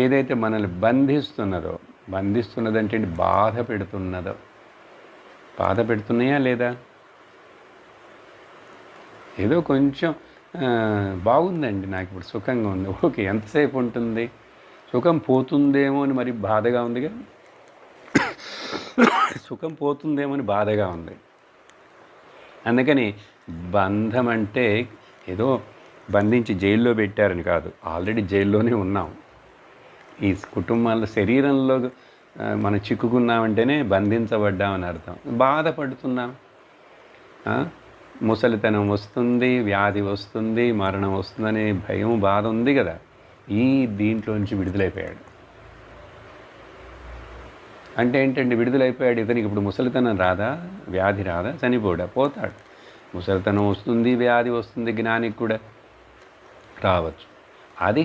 ఏదైతే మనల్ని బంధిస్తున్నదంటే బాధ పెడుతున్నదో, బాధ పెడుతున్నాయా లేదా? ఏదో కొంచెం బాగుందండి, నాకు ఇప్పుడు సుఖంగా ఉంది, ఓకే, ఎంతసేపు ఉంటుంది? సుఖం పోతుందేమో అని మరి బాధగా ఉందిగా. సుఖం పోతుందేమో అని బాధగా ఉంది. అందుకని బంధం అంటే ఏదో బంధించి జైల్లో పెట్టారని కాదు, ఆల్రెడీ జైల్లోనే ఉన్నాం. ఈ కుటుంబాల్లో శరీరంలో మనం చిక్కుకున్నామంటేనే బంధించబడ్డామని అర్థం. బాధపడుతున్నాం, ముసలితనం వస్తుంది, వ్యాధి వస్తుంది, మరణం వస్తుందనే భయం, బాధ ఉంది కదా. ఈ దీంట్లో నుంచి విడుదలైపోయాడు అంటే ఏంటండి? విడుదలైపోయాడు. ఇతనికి ఇప్పుడు ముసలితనం రాదా, వ్యాధి రాదా, చనిపోడా? పోతాడు. ముసలితనం వస్తుంది, వ్యాధి వస్తుంది, జ్ఞానికి కూడా రావచ్చు. అది